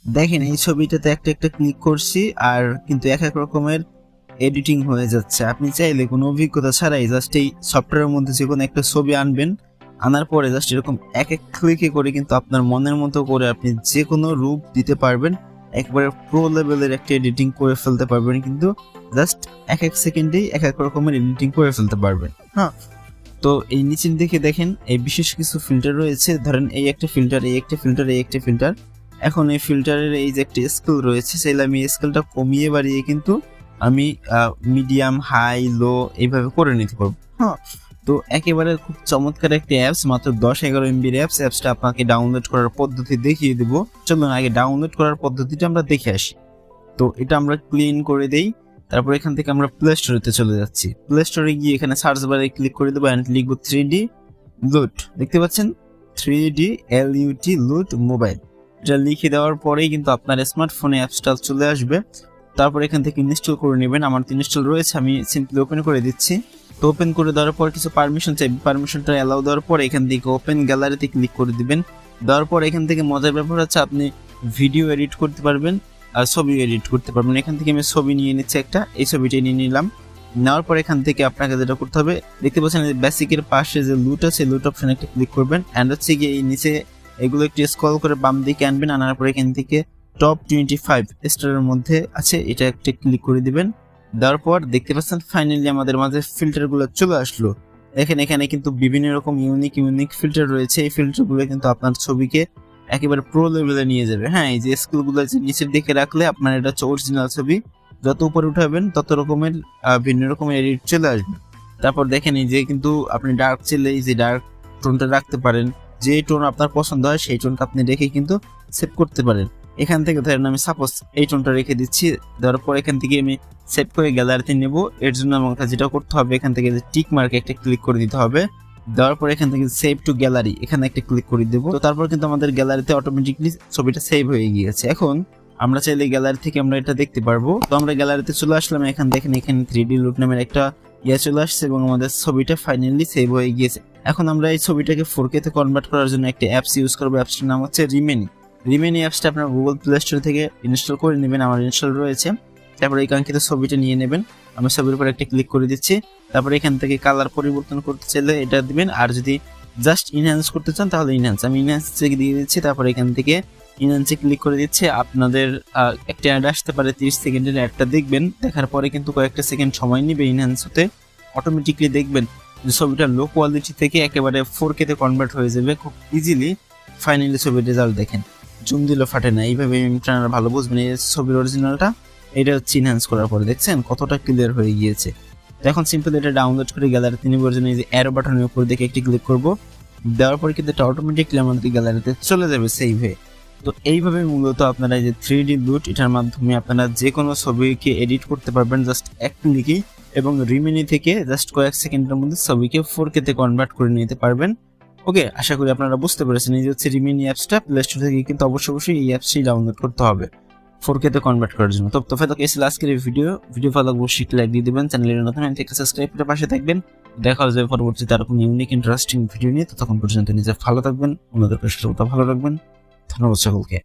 দেখেন এই ছবিটাতে একটা একটা ক্লিক করছি আর কিন্তু এক এক রকমের এডিটিং হয়ে যাচ্ছে। আপনি চাইলে কোনো অভিজ্ঞতা ছাড়াই জাস্ট এই সফটওয়্যারের মধ্যে যে কোনো একটা ছবি আনবেন, আনার পরে জাস্ট এরকম এক এক ক্লিকে করে কিন্তু আপনার মনের মতো করে আপনি যে কোনো রূপ দিতে পারবেন, একবারে প্রো লেভেলের একটা এডিটিং করে ফেলতে পারবেন। কিন্তু জাস্ট এক এক সেকেন্ডেই এক এক রকমের এডিটিং করে ফেলতে পারবেন। হ্যাঁ, তো এই নিচের দিকে দেখেন এই বিশেষ কিছু ফিল্টার রয়েছে। ধরেন এই একটা ফিল্টার, এই একটা ফিল্টার, এই একটা ফিল্টার। এখন এই ফিল্টারের এই যে একটা স্কেল রয়েছে, চাইলে আমি স্কেলটা কমিয়ে বাড়িয়ে কিন্তু আমি মিডিয়াম, হাই, লো এইভাবে করে নিতে পারবো। হ্যাঁ, তো একেবারে খুব চমৎকার একটা অ্যাপস, মাত্র 10-11 MB অ্যাপসটা আপনাকে ডাউনলোড করার পদ্ধতি দেখিয়ে দেবো। চলুন আগে ডাউনলোড করার পদ্ধতিটা আমরা দেখে আসি। তো এটা আমরা ক্লিন করে দেই। তারপর এখান থেকে আমরা প্লে স্টোরেতে চলে যাচ্ছি। প্লে স্টোরে গিয়ে এখানে সার্চ বারে ক্লিক করে দেবো অ্যান্ড লিখবো 3D LUT। দেখতে পাচ্ছেন 3D LUT LUT মোবাইল। এটা লিখে দেওয়ার পরেই কিন্তু আপনার স্মার্টফোনে অ্যাপসটা চলে আসবে। তারপর এখান থেকে ইনস্টল করে নেবেন। আমার তো ইনস্টল রয়েছে, আমি সিম্পলি ওপেন করে দিচ্ছি। তো ওপেন করে দেওয়ার পর কিছু পারমিশন চাইবে, পারমিশনটা অ্যালাউ দেওয়ার পর এখান থেকে ওপেন গ্যালারিতে ক্লিক করে দিবেন। দেওয়ার পর এখান থেকে মজার ব্যাপার হচ্ছে আপনি ভিডিও এডিট করতে পারবেন আর ছবি এডিট করতে পারবেন। এখান থেকে আমি ছবি নিয়ে নিচ্ছি একটা, এই ছবিটা নিয়ে নিলাম। নেওয়ার পর এখান থেকে আপনাকে যেটা করতে হবে, দেখতে পাচ্ছেন বেসিকের পাশে যে লুট আছে, লুট অপশনে একটা ক্লিক করবেন অ্যান্ড হচ্ছে গিয়ে এই নিচে এগুলো একটু স্ক্রল করে বাম দিকে আনবেন। আনার পর এখান থেকে টপ 25 স্টারের মধ্যে আছে, এটা একটা ক্লিক করে দিবেন। দেওয়ার পর দেখতে পাচ্ছেন ফাইনালি আমাদের মাঝে ফিল্টারগুলো চলে আসলো। দেখেন এখানে কিন্তু বিভিন্ন রকম ইউনিক ফিল্টার রয়েছে। এই ফিল্টারগুলো কিন্তু আপনার ছবিকে একেবারে প্রো লেভেলে নিয়ে যাবে। হ্যাঁ, এই যে স্কেলগুলো নিচের দিকে রাখলে আপনার এটা হচ্ছে অরিজিনাল ছবি, যত উপরে উঠাবেন তত রকমের ভিন্ন রকমের এডিট চলে আসবে। তারপর দেখেন এই যে কিন্তু আপনি ডার্ক চাইলে এই যে ডার্ক টোনটা রাখতে পারেন, যে টোন আপনার পছন্দ হয় সেই টোনটা আপনি রেখে কিন্তু সেভ করতে পারেন। এখান থেকে ধরেন আমি সাপোজ এই টোনটা রেখে দিচ্ছি। দেওয়ার পর এখান থেকে আমি সেভ করে গ্যালারিতে নেব। এর জন্য আমাকে যেটা করতে হবে, এখান থেকে টিক মার্কে একটা ক্লিক করে দিতে হবে। দেওয়ার পর এখান থেকে সেভ টু গ্যালারি এখানে একটা ক্লিক করে দেবো। তো তারপর কিন্তু আমাদের গ্যালারিতে অটোমেটিকলি ছবিটা সেভ হয়ে গিয়েছে। এখন আমরা চাইলে গ্যালারি থেকে আমরা এটা দেখতে পারবো। তো আমরা গ্যালারিতে চলে আসলাম। এখান দেখেন এখানে 3D LUT নামের একটা চলে আসছে এবং আমাদের ছবিটা ফাইনালি সেভ হয়ে গিয়েছে। এখন আমরা এই ছবিটাকে 4K তে কনভার্ট করার জন্য একটা অ্যাপস ইউজ করবো। অ্যাপসটার নাম হচ্ছে রিমেনি অ্যাপসটা আপনার গুগল প্লে স্টোর থেকে ইনস্টল করে নেবেন, আমার ইনস্টল রয়েছে। তারপর এই কাঙ্ক্ষিত ছবিটা নিয়ে নেবেন। আমি ছবির উপর একটা ক্লিক করে দিচ্ছি। তারপর এখান থেকে কালার পরিবর্তন করতে চাইলে এটা দিবেন, আর যদি জাস্ট ইনহ্যান্স করতে চান তাহলে ইনহ্যান্স, আমি ইনহ্যান্স থেকে দিয়ে দিচ্ছি। তারপর এখান থেকে ইনহ্যান্সে ক্লিক করে দিচ্ছে। আপনাদের একটা অ্যাড আসতে পারে, 30 সেকেন্ডের অ্যাডটা দেখবেন। দেখার পরে কিন্তু কয়েকটা সেকেন্ড সময় নেবে ইনহ্যান্স হতে। অটোমেটিকলি দেখবেন যে ছবিটা লো কোয়ালিটি থেকে একেবারে 4K তে কনভার্ট হয়ে যাবে খুব ইজিলি। ফাইনালি ছবির রেজাল্ট দেখেন, জুম দিলেও ফাটে না। এইভাবে আপনারা ভালো বুঝবেন এই ছবির অরিজিনালটা। এটা হচ্ছে ইনহ্যান্স করার পরে দেখছেন কতটা ক্লিয়ার হয়ে গিয়েছে। তো এখন সিম্পল এটা ডাউনলোড করে গ্যালারিতে নেবার জন্য এই যে অ্যারো বাটনের উপর দেখে একটি ক্লিক করব। দেওয়ার পরে কিন্তু এটা অটোমেটিকলি আমাদের গ্যালারিতে চলে যাবে সেভ হয়ে। তো এইভাবে মূলত আপনারা এই যে 3D LUT, এটার মাধ্যমে আপনারা যে কোনো ছবিকে এডিট করতে পারবেন জাস্ট এক ক্লিকেই, এবং রিমিনি থেকে জাস্ট কয়েক সেকেন্ডের মধ্যে ছবিকে 4K তে কনভার্ট করে নিতে পারবেন। ওকে, আশা করি আপনারা বুঝতে পেরেছেন। এই যে হচ্ছে রিমিনি অ্যাপসটা, প্লে স্টোর থেকে কিন্তু অবশ্যই এই অ্যাপসটি ডাউনলোড করতে হবে 4K তে কনভার্ট করার জন্য। তো আজকের এই ভিডিও ভালো লাগবে অবশ্যই লাইক দিয়ে দেবেন। চ্যানেলের নতুন থেকে সাবস্ক্রাইব করে পাশে থাকবেন। দেখা যাবে পরবর্তীতে আরো কোনো ইন্টারেস্টিং ভিডিও নিয়ে। ততক্ষণ পর্যন্ত নিজে ভালো থাকবেন, অন্যদের ভালো রাখবেন। ধন্যবাদ সকলকে।